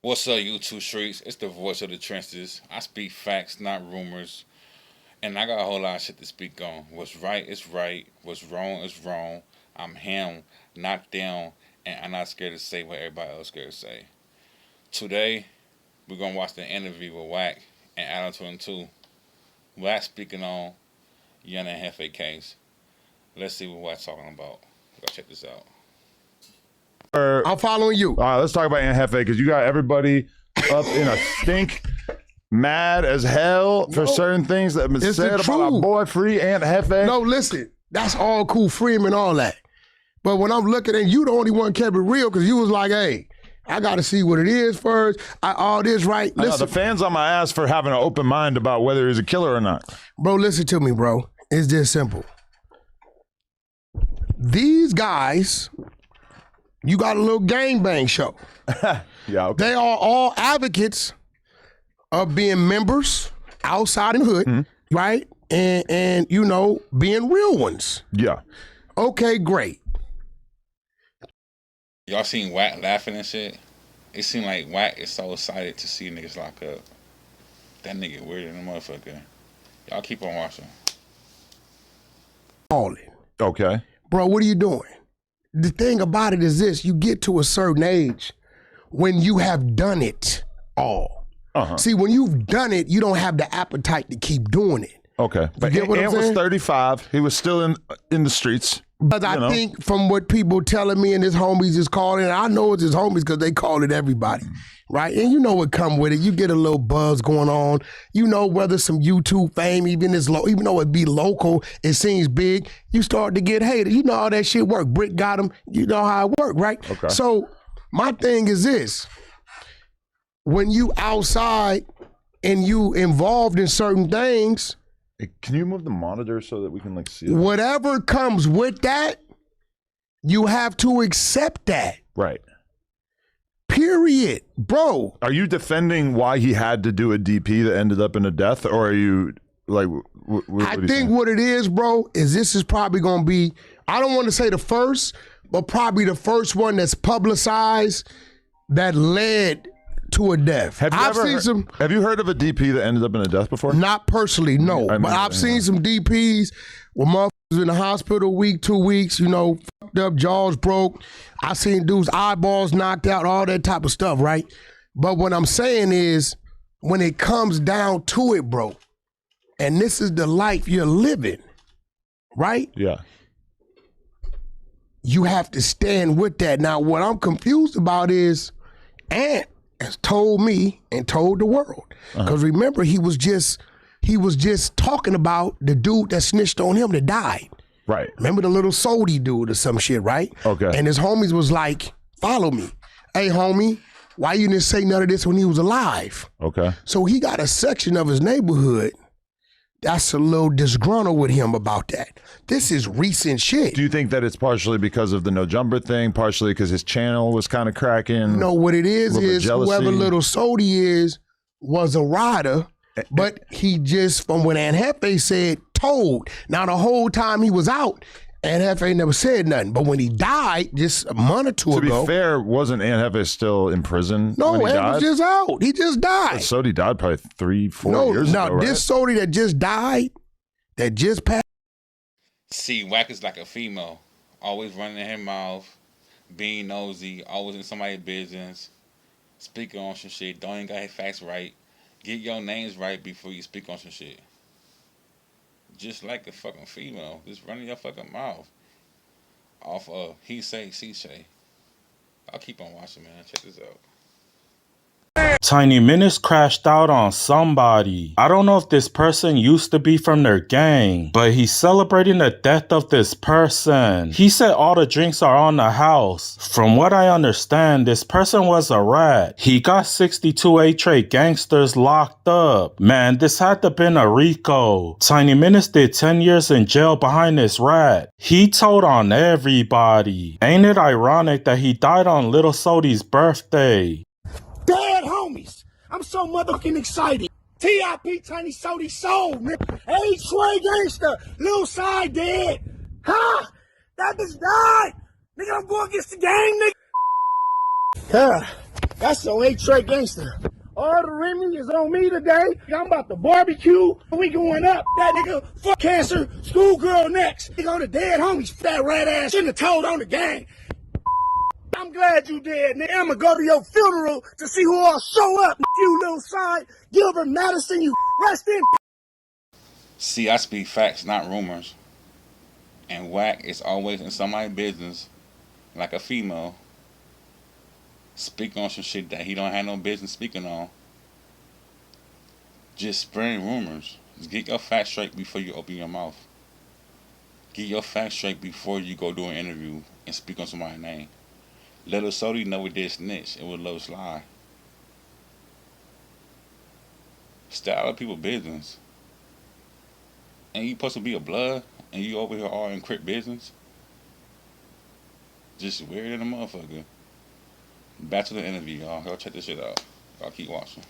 What's up, YouTube streets? It's the voice of the trenches. I speak facts, not rumors. And I got a whole lot of shit to speak on. What's right is right. What's wrong is wrong. I'm him, not them. And I'm not scared to say what everybody else scared to say. Today, we're going to watch the interview with Wack and Adam 22. Wack speaking on Young and Jefe case. Let's see what Wack's talking about. Go check this out. I'm following you. All right, let's talk about Aunt Jefe because you got everybody up in a stink, mad as hell for certain things that have been said about our boy Free Aunt Jefe. No, listen, that's all cool, freedom and all that. But when I'm looking at you, the only one kept it real because you was like, hey, I got to see what it is first. All this right. Listen, the fans on my ass for having an open mind about whether he's a killer or not. Bro, listen to me, bro. It's just simple. These guys, you got a little gangbang show. Yeah, okay. They are all advocates of being members outside in the hood, right? And you know, being real ones. Yeah. Okay, great. Y'all seen Wack laughing and shit? It seemed like Wack is so excited to see niggas lock up. That nigga weird than a motherfucker. Y'all keep on watching. All it. Okay. Bro, what are you doing? The thing about it is this, you get to a certain age when you have done it all. See, when you've done it, you don't have the appetite to keep doing it. Okay. But Ant was 35. He was still in the streets. But I think from what people telling me and his homies is calling it, I know it's his homies because they call it everybody, right? And you know what come with it. You get a little buzz going on. You know whether some YouTube fame, even though it be local, it seems big, you start to get hated. You know how that shit work. Brick got him. You know how it work, right? Okay. So my thing is this. When you outside and you involved in certain things, can you move the monitor so that we can see it? Whatever comes with that, you have to accept that. Right. Period. Bro. Are you defending why he had to do a DP that ended up in a death, or are you like I think what it is, bro, is this is probably going to be, I don't want to say the first, but probably the first one that's publicized that led to a death. Have you heard of a DP that ended up in a death before? Not personally, no. But I've seen some DPs where motherfuckers in the hospital a week, 2 weeks, you know, fucked up, jaws broke. I seen dudes' eyeballs knocked out, all that type of stuff, right? But what I'm saying is, when it comes down to it, bro, and this is the life you're living, right? Yeah. You have to stand with that. Now, what I'm confused about is, Ant has told me and told the world. Because remember, he was just talking about the dude that snitched on him that died. Right. Remember the little Sodi dude or some shit, right? Okay. And his homies was like, follow me. Hey, homie, why you didn't say none of this when he was alive? Okay. So he got a section of his neighborhood that's a little disgruntled with him about that. This is recent shit. Do you think that it's partially because of the no jumper thing, partially because his channel was kind of cracking? No, what it is whoever little Sodi is was a rider, but he just, from what Aunt Jefe said, told. Now the whole time he was out, Aunt Jefe never said nothing. But when he died, just a month or two ago. To be fair, wasn't Aunt Jefe still in prison? No, when he Aunt died? was just out. He just died. Sodi died probably 3-4 years ago. No, this Sodi that just died, that just passed. See, Wack is like a female. Always running in her mouth, being nosy, always in somebody's business, speaking on some shit, don't even got his facts right. Get your names right before you speak on some shit. Just like a fucking female. Just running your fucking mouth. Off of he say, she say. I'll keep on watching, man. Check this out. Tiny Menace crashed out on somebody. I don't know if this person used to be from their gang, but he's celebrating the death of this person. He said all the drinks are on the house. From what I understand, this person was a rat. He got 62 A-Trade gangsters locked up. Man, this had to have been a Rico. Tiny Menace did 10 years in jail behind this rat. He told on everybody. Ain't it ironic that he died on Little Sodi's birthday? Dead homies. I'm so motherfucking excited. T.I.P. Tiny Sodi soul, nigga. A-Trade gangster. Lil Side dead. Huh? That bitch died. Nigga, I'm going against the gang, nigga. Yeah. That's so A-Trey gangster. All the Remy is on me today. I'm about to barbecue. We going up. That nigga, fuck cancer, schoolgirl next. Nigga on the dead homies, that rat ass, shouldn't have told on the gang. I'm glad you did, nigga. I'm gonna go to your funeral to see who all show up. You little side, Gilbert Madison, you rest in. See, I speak facts, not rumors. And Wack is always in somebody's business, like a female, speak on some shit that he don't have no business speaking on. Just spreading rumors. Just get your facts straight before you open your mouth. Get your facts straight before you go do an interview and speak on somebody's name. Little Sody never did snitch. It was Lil Sly. Stay out of people's business. And you supposed to be a blood, and you over here all in Crip business. Just weird in a motherfucker. Back to the interview, y'all. Y'all check this shit out. Y'all keep watching.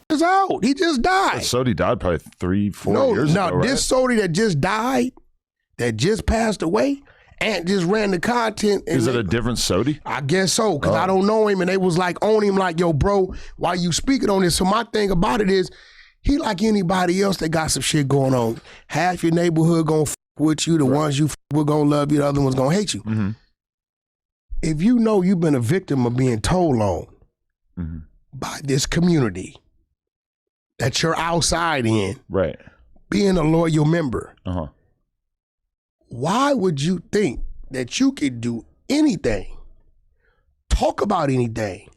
He's out. He just died. Sody died probably 3-4 years ago. No, this Sody that just died, that just passed away, and just ran the content. Is it a different Sody? I guess so, because I don't know him, and they was like on him like, yo, bro, why you speaking on this? So my thing about it is, he like anybody else that got some shit going on. Half your neighborhood gonna f with you. The ones you f with gonna love you. The other ones gonna hate you. Mm-hmm. If you know you've been a victim of being told on by this community that you're outside in, right, being a loyal member, why would you think that you could do anything, talk about anything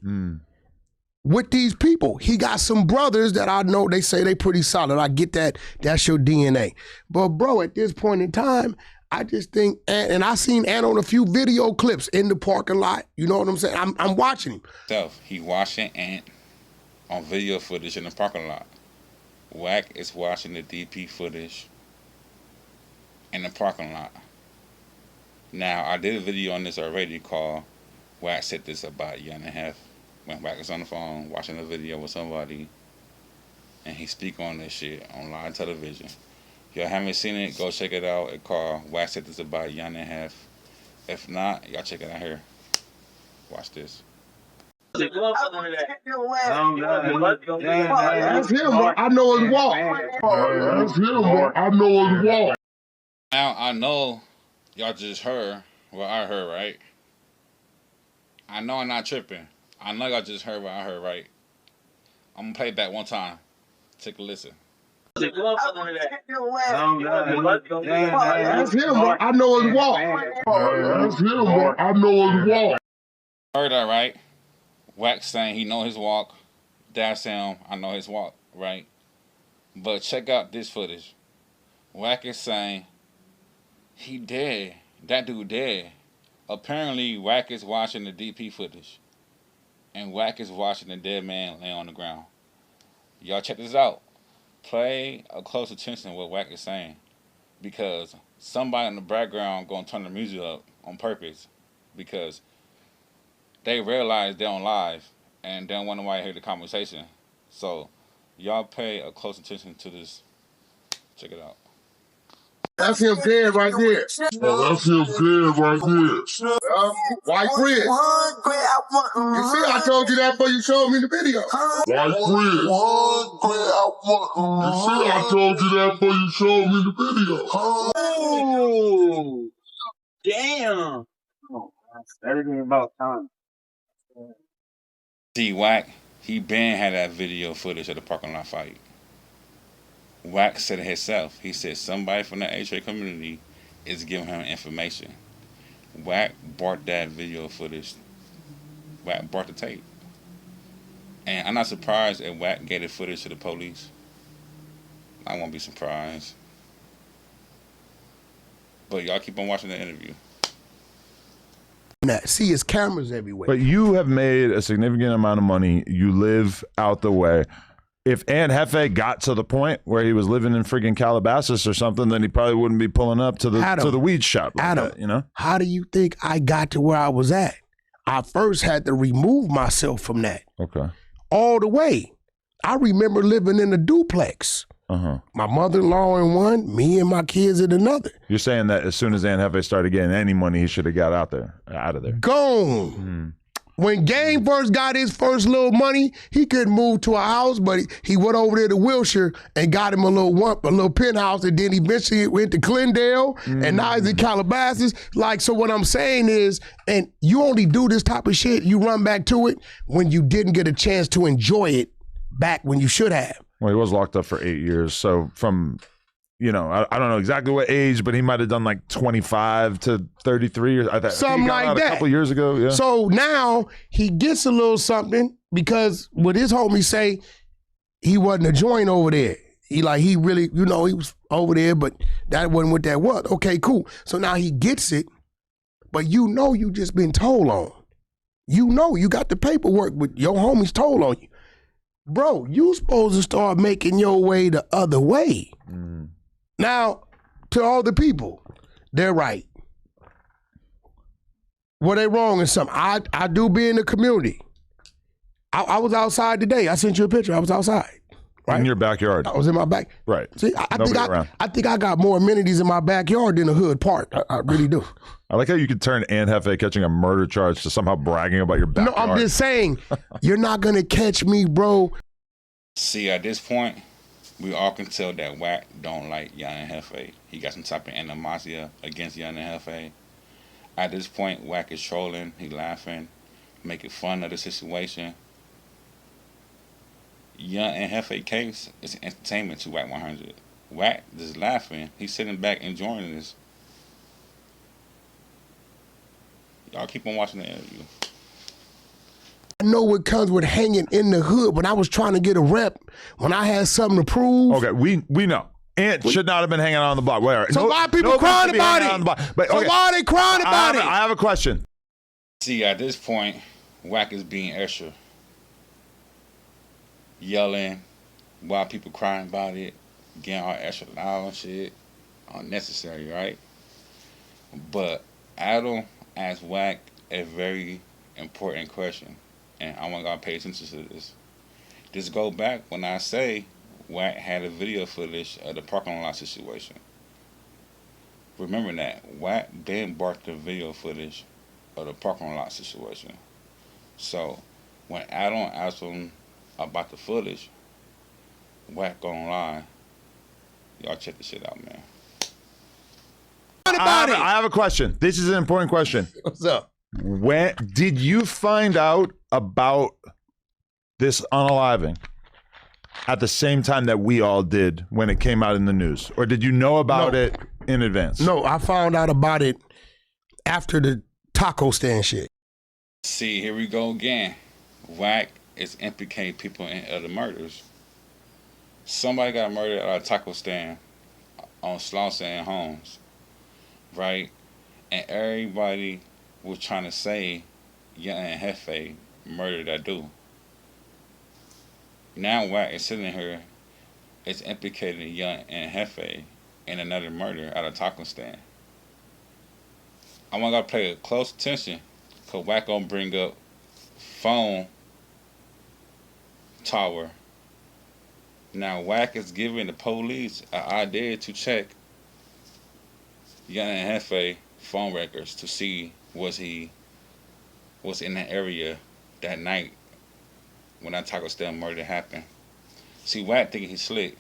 with these people? He got some brothers that I know, they say they pretty solid. I get that. That's your DNA. But bro, at this point in time, I just think, and I seen Ant on a few video clips in the parking lot. You know what I'm saying? I'm watching him. He watching Ant on video footage in the parking lot. Wack is watching the DP footage in the parking lot. Now, I did a video on this already called Wack said this about a year and a half when Wack was on the phone watching a video with somebody and he speak on this shit on live television. If y'all haven't seen it, go check it out. It called Wack said this about a year and a half. If not, y'all check it out here. Watch this. That's him, bro. I know his walk. That's him, bro. I know his walk. Now, I know y'all just heard what I heard, right? I know I'm not tripping. I know y'all just heard what I heard, right? I'm going to play it back one time. Take a listen. That's him, bro. I know his walk. That's him, bro. I know his walk. Heard that, right? Wack saying he know his walk. That's him. I know his walk, right? But check out this footage. Wack is saying he dead. That dude dead. Apparently, Wack is watching the DP footage. And Wack is watching the dead man lay on the ground. Y'all check this out. Play a close attention to what Wack is saying. Because somebody in the background going to turn the music up on purpose. Because they realize they're on live and they don't want nobody to hear the conversation. So, y'all pay a close attention to this. Check it out. That's him dead right there. That's him dead right there. White Fred. You see, I told you that before you showed me the video. White Fred. You see, I told you that before you showed me the video. Oh, damn. Everything about time. See, Wack, he been had that video footage of the parking lot fight. Wack said it himself. He said somebody from the A-Trey community is giving him information. Wack bought that video footage. Wack bought the tape. And I'm not surprised if Wack gave the footage to the police. I won't be surprised. But y'all keep on watching the interview. See his cameras everywhere. But you have made a significant amount of money. You live out the way. If Aunt Jefe got to the point where he was living in freaking Calabasas or something, then he probably wouldn't be pulling up to the weed shop. Like Adam, that, you know? How do you think I got to where I was at? I first had to remove myself from that. Okay. All the way. I remember living in a duplex. My mother-in-law in one, me and my kids in another. You're saying that as soon as Aunt Jefe started getting any money, he should have got out of there. Gone. When Game first got his first little money, he couldn't move to a house, but he went over there to Wilshire and got him a little penthouse, and then eventually went to Glendale, and now he's in Calabasas. Like, so what I'm saying is, and you only do this type of shit, you run back to it when you didn't get a chance to enjoy it back when you should have. Well, he was locked up for 8 years, so from... I don't know exactly what age, but he might have done like 25 to 33 or something like that. A couple years ago, yeah. So now he gets a little something because what his homies say, he wasn't a joint over there. He really, he was over there, but that wasn't what that was. Okay, cool. So now he gets it, but you just been told on. You got the paperwork, but your homies told on you. Bro, you supposed to start making your way the other way. Now, to all the people, they're right. Were they wrong in something? I do be in the community. I was outside today. I sent you a picture. I was outside. Right? In your backyard. I was in my back. Right. See, I think I got more amenities in my backyard than the hood part. I really do. I like how you could turn Aunt Jefe catching a murder charge to somehow bragging about your backyard. No, I'm just saying, you're not going to catch me, bro. See, at this point, we all can tell that Wack don't like Young Jefe. He got some type of animosity against Young Jefe. At this point, Wack is trolling, he laughing, making fun of the situation. Young Jefe case is entertainment to Wack100. Wack just laughing. He's sitting back enjoying this. Y'all keep on watching the interview. I know what comes with hanging in the hood. When I was trying to get a rep, when I had something to prove. Okay, we know. Ant should not have been hanging out on the block. Whatever. So why are people crying about it? But, okay, so why are they crying about it? I have a question. See, at this point, Wack is being extra. Yelling while people crying about it, getting all extra loud and shit. Unnecessary, right? But Adam asked Wack a very important question. And I want y'all to pay attention to this. Just go back when I say Wack had a video footage of the parking lot situation. Remember that. Wack then brought the video footage of the parking lot situation. So when Adam asked him about the footage, Wack gonna lie. Y'all check this shit out, man. I have a question. This is an important question. What's up? When did you find out about this unaliving at the same time that we all did when it came out in the news? Or did you know about it in advance? No, I found out about it after the taco stand shit. See, here we go again. Wack is implicating people in other murders. Somebody got murdered at a taco stand on Slauson and Holmes, right? And everybody was trying to say Young Jefe murdered that dude. Now Wack is sitting here, it's implicating Young Jefe in another murder at a taco stand. I want y'all to pay close attention, because Wack gonna bring up phone tower. Now Wack is giving the police an idea to check Young Jefe phone records to see was in that area that night when that taco stand murder happened. See, Wack thinking he's slick,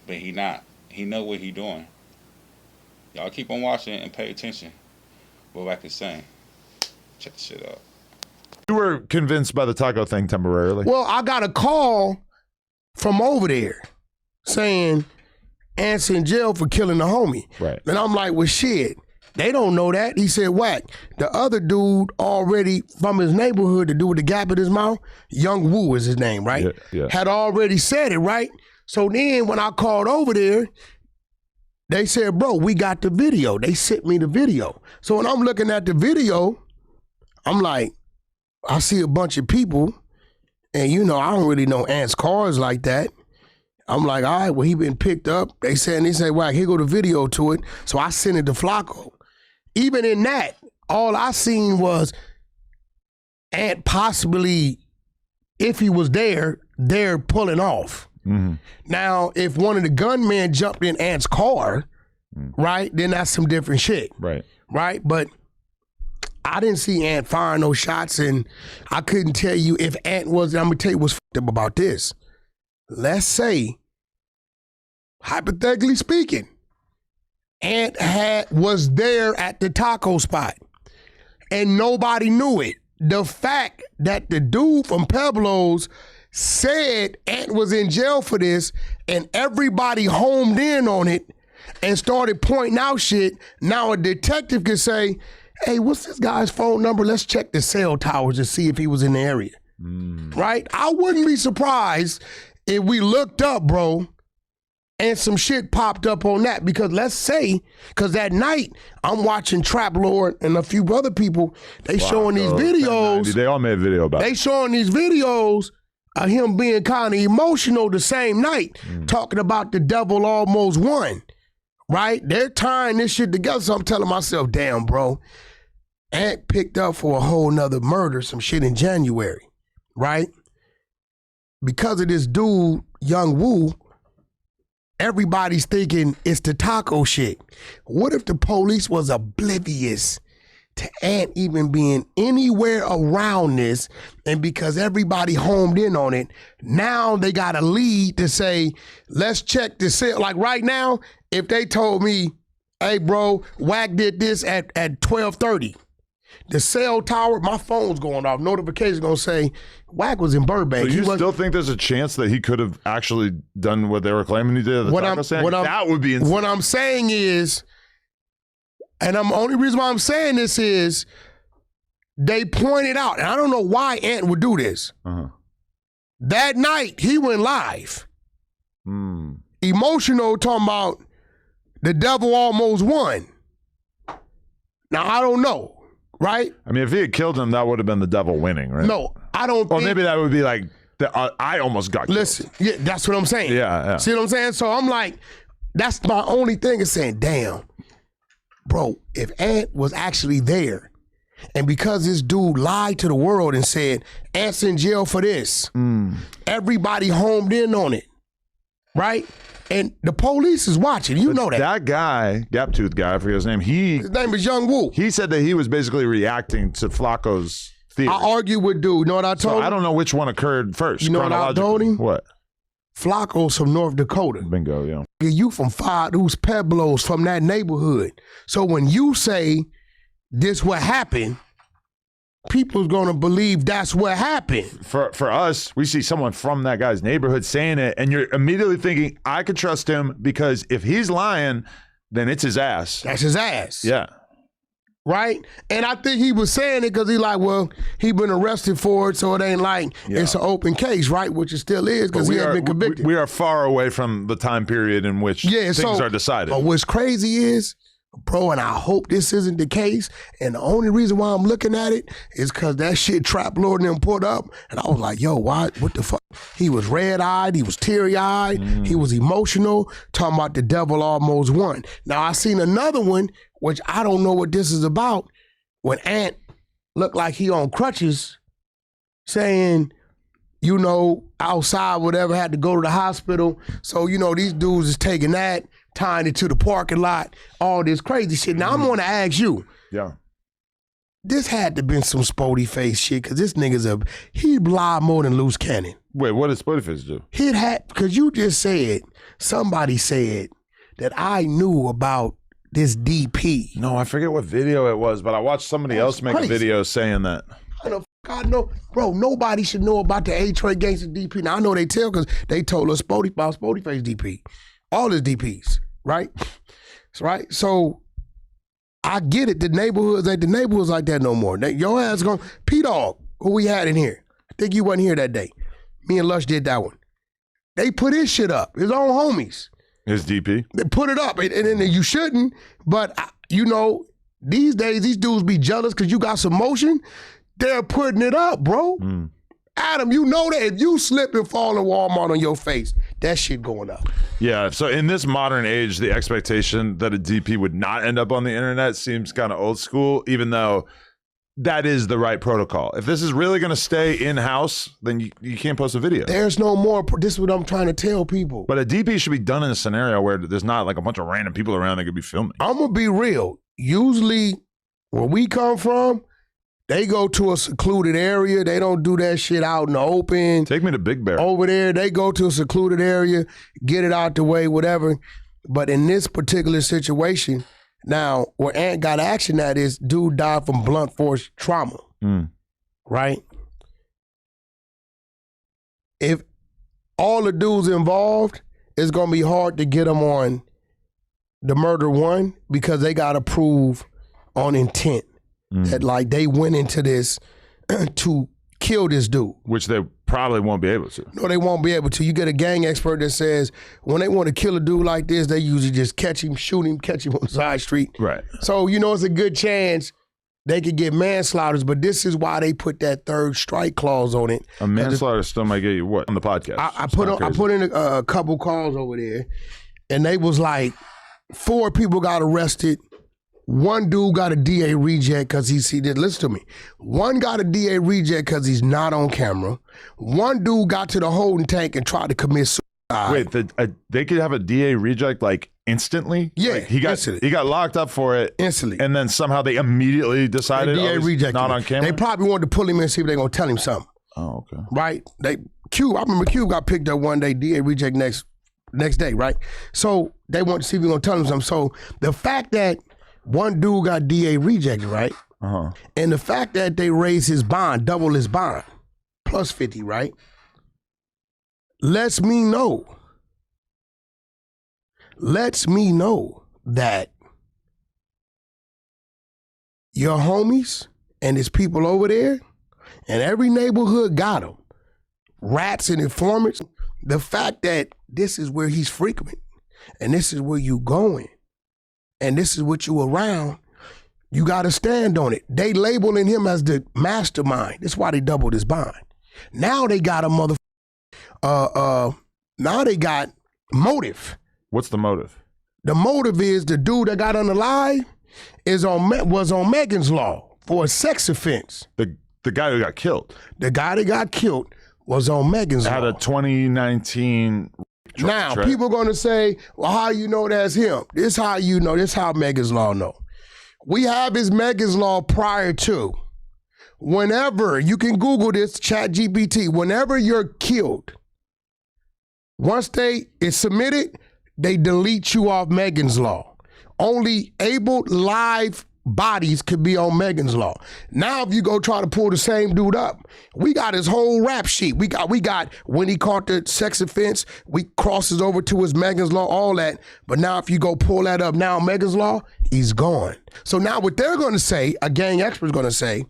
but he not. He know what he doing. Y'all keep on watching and pay attention what Wack is saying. Check the shit out. You were convinced by the taco thing temporarily. Well, I got a call from over there saying Ant's in jail for killing the homie. Right. And I'm like, well, shit. They don't know that. He said, Wack, the other dude already from his neighborhood, the dude with the gap in his mouth, Young Woo is his name, right? Yeah. Had already said it, right? So then when I called over there, they said, bro, we got the video. They sent me the video. So when I'm looking at the video, I'm like, I see a bunch of people, and I don't really know Ant's cars like that. I'm like, all right, well, he been picked up. They said, Wack, here go the video to it. So I sent it to Flacco. Even in that, all I seen was Ant possibly, if he was there, they're pulling off. Mm-hmm. Now, if one of the gunmen jumped in Ant's car, right, then that's some different shit. Right. Right? But I didn't see Ant firing no shots, and I couldn't tell you if Ant was. I'm gonna tell you what's fucked up about this. Let's say, hypothetically speaking, Ant was there at the taco spot, and nobody knew it. The fact that the dude from Pueblos said Ant was in jail for this, and everybody homed in on it and started pointing out shit. Now a detective can say, hey, what's this guy's phone number? Let's check the cell towers to see if he was in the area. Right? I wouldn't be surprised if we looked up, bro, and some shit popped up on that. Because let's say, because that night I'm watching Trap Lord and a few other people, they showing these videos. They all made a video about it. They showing these videos of him being kind of emotional the same night, talking about the devil almost won. Right? They're tying this shit together. So I'm telling myself, damn, bro, Ant picked up for a whole nother murder, some shit in January, right? Because of this dude, Young Woo, everybody's thinking it's the taco shit. What if the police was oblivious to Ant even being anywhere around this, and because everybody homed in on it, now they got a lead to say, let's check this out. Like right now, if they told me, hey bro, Wack did this at 12:30, the cell tower, my phone's going off, notification's gonna say, Wack was in Burbank. So you still think there's a chance that he could have actually done what they were claiming he did at the taco stand? That would be insane. What I'm saying is, and the only reason why I'm saying this is, they pointed out, and I don't know why Ant would do this. That night, he went live. Emotional, talking about the devil almost won. Now, I don't know, right? I mean, if he had killed him, that would have been the devil winning, right? No, I don't think. Or maybe that would be like, I almost got killed. Listen, yeah, that's what I'm saying. Yeah. See what I'm saying? So I'm like, that's my only thing is saying, damn, bro, if Ant was actually there, and because this dude lied to the world and said, Ant's in jail for this, everybody homed in on it, right? And the police is watching. You know that. That guy, Gap Tooth guy, I forget his name. His name is Young Woo. He said that he was basically reacting to Flacco's theory. I argued with dude. You know what I told him? I don't know which one occurred first. You know what I told him? What? Flacco's from North Dakota. Bingo, yeah. You from who's Pueblos, from that neighborhood. So when you say this what happened, people's gonna believe that's what happened. For us, we see someone from that guy's neighborhood saying it, and you're immediately thinking, I could trust him because if he's lying, then it's his ass. That's his ass. Yeah. Right? And I think he was saying it because he like, well, he been arrested for it, so it ain't like it's an open case, right? Which it still is because he had been convicted. We are far away from the time period in which things are decided. But what's crazy is, bro, and I hope this isn't the case, and the only reason why I'm looking at it is because that shit Trap Lord and them put up, and I was like, yo, what the fuck? He was red-eyed, he was teary-eyed, he was emotional, talking about the devil almost won. Now, I seen another one, which I don't know what this is about, when Ant looked like he on crutches, saying, you know, outside, whatever, had to go to the hospital. So, you know, these dudes is taking that, tying it to the parking lot, all this crazy shit. Now, I'm going to ask you. Yeah. This had to been some Spody face shit, because this nigga's he lied more than loose cannon. Wait, what did Spody face do? He had, because you just said, somebody said that I knew about this DP. No, I forget what video it was, but I watched somebody else make a video saying that. I know, bro, nobody should know about the A-Trade Gangsta DP. Now, I know they tell because they told us Spody about Spody face DP. All his DPs, right? Right? So, I get it. The neighborhoods ain't the neighborhoods like that no more. Your ass going, P-Dog, who we had in here. I think you wasn't here that day. Me and Lush did that one. They put his shit up, his own homies. His DP? They put it up, and then you shouldn't, but, you know, these days, these dudes be jealous because you got some motion. They're putting it up, bro. Adam, you know that if you slip and fall in Walmart on your face, that shit going up. Yeah, so in this modern age, the expectation that a DP would not end up on the internet seems kind of old school, even though that is the right protocol. If this is really going to stay in-house, then you can't post a video. There's no more. This is what I'm trying to tell people. But a DP should be done in a scenario where there's not like a bunch of random people around that could be filming. I'm going to be real. Usually, where we come from, They go to a secluded area. They don't do that shit out in the open. Take me to Big Bear. Over there, they go to a secluded area, get it out the way, whatever. But in this particular situation, now where Ant got action at is dude died from blunt force trauma, right? If all the dudes involved, it's gonna be hard to get them on the murder one because they gotta prove on intent that like they went into this to kill this dude. Which they probably won't be able to. No, they won't be able to. You get a gang expert that says when they want to kill a dude like this, they usually just catch him, shoot him, catch him on the side street. Right. So, you know, it's a good chance they could get manslaughters, but this is why they put that third strike clause on it. A manslaughter still might get you what? On the podcast. I put in a couple calls over there, and they was like, 4 people got arrested. 1 dude got a DA reject because he did. Listen to me. 1 got a DA reject because he's not on camera. 1 dude got to the holding tank and tried to commit suicide. Wait, they could have a DA reject like instantly? Yeah, like he instantly. got locked up for it Instantly. and then somehow they immediately decided DA rejected not him. on camera. They probably wanted to pull him in and see if they're gonna tell him something. Oh, okay. Right? I remember Cube got picked up one day, DA reject next day, right? So they want to see if we're gonna tell him something. So the fact that 1 dude got DA rejected, right? And the fact that they raised his bond, double his bond, plus 50, right? Lets me know that your homies and his people over there, and every neighborhood got them. Rats and informants. The fact that this is where he's frequent, and this is where you going, and this is what you around, you got to stand on it. They labeling him as the mastermind. That's why they doubled his bond. Now they got a now they got motive. What's the motive? The motive is the dude that got unalive was on Megan's Law for a sex offense. The guy who got killed. The guy that got killed was on Megan's Law. Had a 2019 Now, right? people going to say, well, how you know that's him? This how you know. This how Megan's Law know. We have his Megan's Law prior to. Whenever, you can Google this, Chat GPT, whenever you're killed, once it's submitted, they delete you off Megan's Law. Only able live bodies could be on Megan's Law. Now, if you go try to pull the same dude up, we got his whole rap sheet. We got when he caught the sex offense, we crosses over to his Megan's Law, all that. But now, if you go pull that up now, Megan's Law, he's gone. So now, what they're going to say, a gang expert's going to say,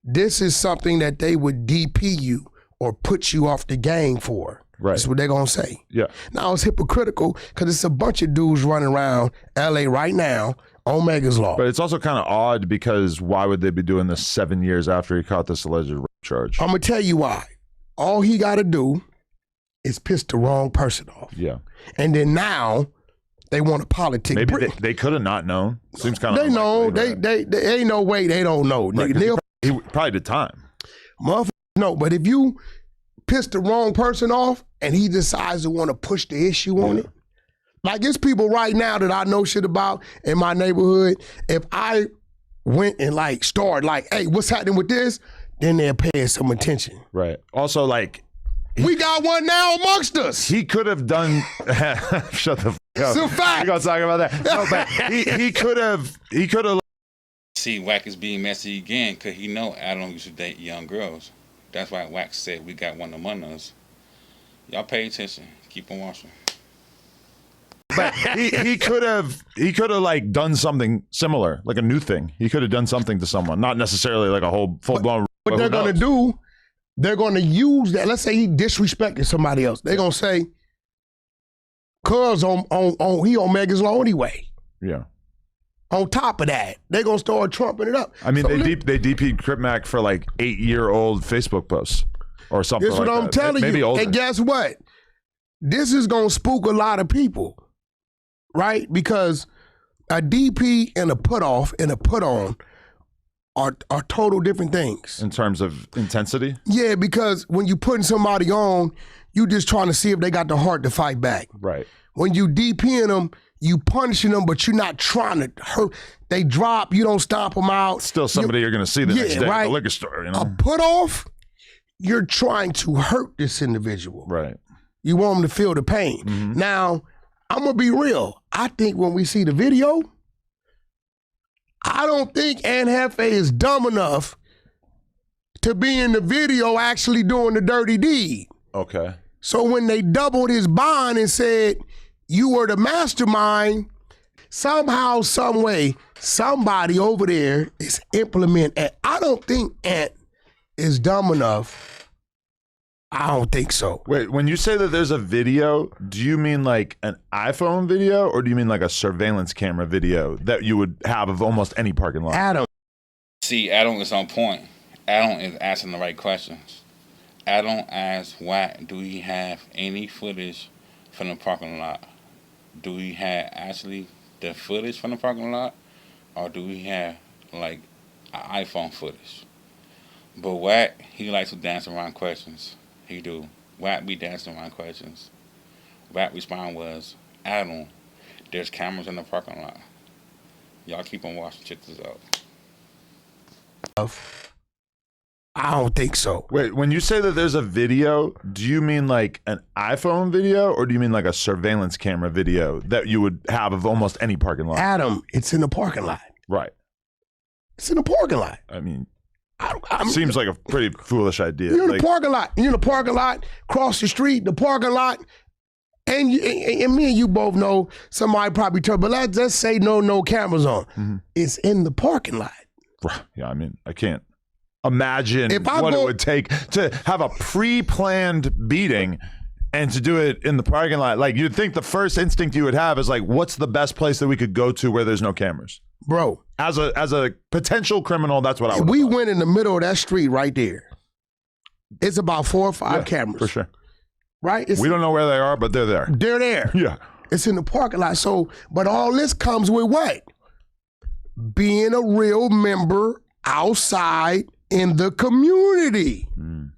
this is something that they would DP you or put you off the gang for. Right. That's what they're going to say. Yeah. Now, it's hypocritical because it's a bunch of dudes running around L.A. right now on Megan's Law. But it's also kind of odd because why would they be doing this 7 years after he caught this alleged rape charge? I'm going to tell you why. All he got to do is piss the wrong person off. Yeah. And then now they want to politic. Maybe they could have not known. Seems kind of They know. They ain't no way they don't know. Right, Nigga, he probably did time. Motherfuckers know. But if you piss the wrong person off and he decides to want to push the issue on it, like it's people right now that I know shit about in my neighborhood. If I went and like started like, hey, what's happening with this? Then they're paying some attention. Right. Also, like, we got one now amongst us. He could have done. Shut the fuck up. It's a fact. We're gonna talk about that. No, but he could have. See, Wack is being messy again because he know Adam used to date young girls. That's why Wack said we got one among us. Y'all pay attention. Keep on watching. But he could have like done something similar, like a new thing. He could have done something to someone, not necessarily like a whole full blown. What they're gonna do, they're gonna use that. Let's say he disrespected somebody else. They're gonna say, "Cuz he on Megan's Law anyway." Yeah. On top of that, they're gonna start trumping it up. I mean, so they DP'd Crip Mac for like 8-year-old Facebook posts or something. That's like what I'm that. telling Maybe you. older. And guess what? This is gonna spook a lot of people, right? Because a DP and a put off and a put on are total different things in terms of intensity. Yeah, because when you putting somebody on, you just trying to see if they got the heart to fight back. Right. When you DPing them, You punishing them, but you're not trying to hurt. They drop, you don't stomp them out. Still somebody you're going to see the next day at the liquor store. You know? A put off, you're trying to hurt this individual. Right. You want them to feel the pain. Mm-hmm. Now, I'm going to be real. I think when we see the video, I don't think Aunt Jefe is dumb enough to be in the video actually doing the dirty deed. Okay. So when they doubled his bond and said, you were the mastermind, somehow, some way, somebody over there is implementing. I don't think Aunt is dumb enough. I don't think so. Wait, when you say that there's a video, do you mean like an iPhone video or do you mean like a surveillance camera video that you would have of almost any parking lot? Adam. See, Adam is on point. Adam is asking the right questions. Adam asked Wack, do he have any footage from the parking lot? Do we have actually the footage from the parking lot, or do we have like an iPhone footage? But Wack, he likes to dance around questions. He do. Wack be dancing around questions. Wack response was, Adam, there's cameras in the parking lot. Y'all keep on watching, check this out. I don't think so. Wait, when you say that there's a video, do you mean like an iPhone video or do you mean like a surveillance camera video that you would have of almost any parking lot? Adam, it's in the parking lot. Right. It's in the parking lot. I mean, seems like a pretty foolish idea. You're in the parking lot. You're in the parking lot, cross the street, the parking lot, and me and you both know somebody probably told, but let's say no cameras on. Mm-hmm. It's in the parking lot. Yeah, I mean, I can't imagine what it would take to have a pre-planned beating and to do it in the parking lot. Like, you'd think the first instinct you would have is like, what's the best place that we could go to where there's no cameras? Bro. As a potential criminal, that's what I would. We went in the middle of that street right there. It's about 4 or 5 cameras. For sure. Right? We don't know where they are, but they're there. They're there. Yeah. It's in the parking lot. So, but all this comes with what? Being a real member outside in the community. Mm.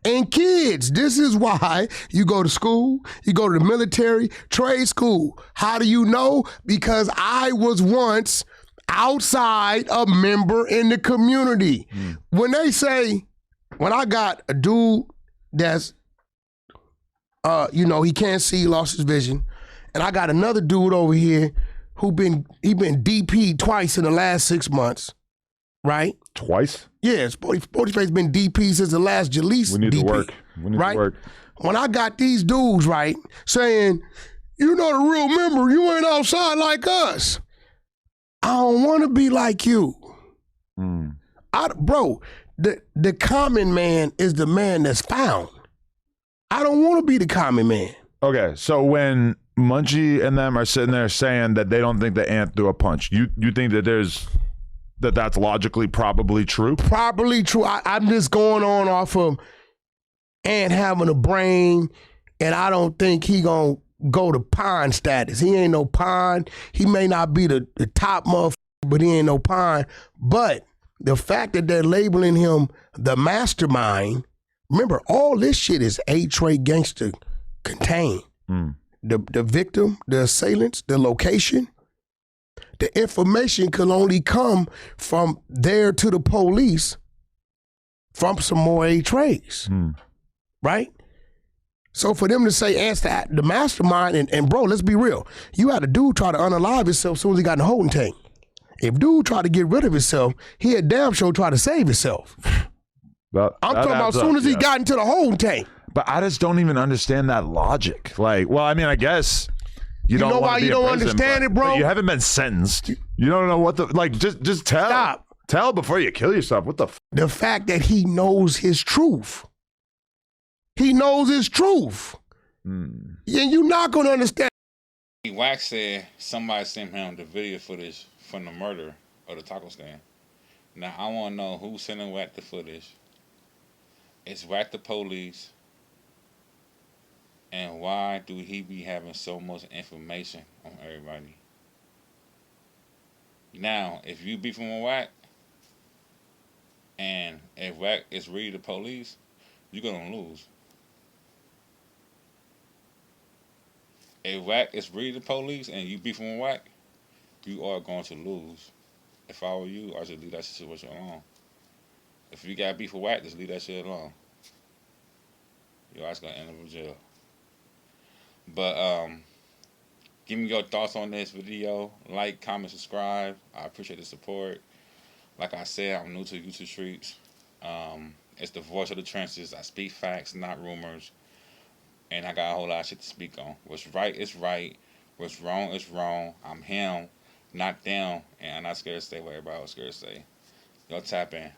And kids, this is why you go to school, you go to the military, trade school. How do you know? Because I was once outside a member in the community. Mm. When I got a dude that's, he can't see, lost his vision, and I got another dude over here he been DP'd twice in the last 6 months, right? Twice? Yeah, Sportyface been DP since the last Jaleese. We need DP, to work. We need to work. When I got these dudes, right, saying, you're not a real member, you ain't outside like us. I don't want to be like you. Mm. Bro, the common man is the man that's found. I don't want to be the common man. Okay, so when Munchie and them are sitting there saying that they don't think the ant threw a punch, you think that that's logically probably true? Probably true. I'm just going on off of Ant having a brain, and I don't think he gonna go to pine status. He ain't no pine. He may not be the top motherfucker, but he ain't no pine. But the fact that they're labeling him the mastermind, remember, all this shit is A-Trade gangster contained. Mm. The victim, the assailants, the location. The information could only come from there to the police from some more A-Trades, right? So for them to say Ant's the mastermind, and bro, let's be real. You had a dude try to unalive himself as soon as he got in the holding tank. If dude tried to get rid of himself, he had damn sure try to save himself. I'm talking about as soon as he got into the holding tank. But I just don't even understand that logic. Like, well, I mean, I guess you don't know want why to be you don't prison, understand it, bro? You haven't been sentenced. You don't know what just tell. Stop. Tell before you kill yourself. What the The fact that he knows his truth. He knows his truth. And you're not going to understand. Wack said somebody sent him the video footage from the murder of the taco stand. Now, I want to know who's sending Wack the footage. Is Wack the police? And why do he be having so much information on everybody? Now, if you be from Wack, and if Wack is really the police, you're going to lose. If Wack is really the police and you beefing with Wack, you are going to lose. If I were you, I should leave that situation alone. If you got beef with Wack, just leave that shit alone. Your ass gonna end up in jail. But give me your thoughts on this video. Like, comment, subscribe. I appreciate the support. Like I said, I'm new to YouTube streets. It's the voice of the trenches. I speak facts, not rumors. And I got a whole lot of shit to speak on. What's right is right. What's wrong is wrong. I'm him, not them. And I'm not scared to say what everybody was scared to say. Y'all tap in.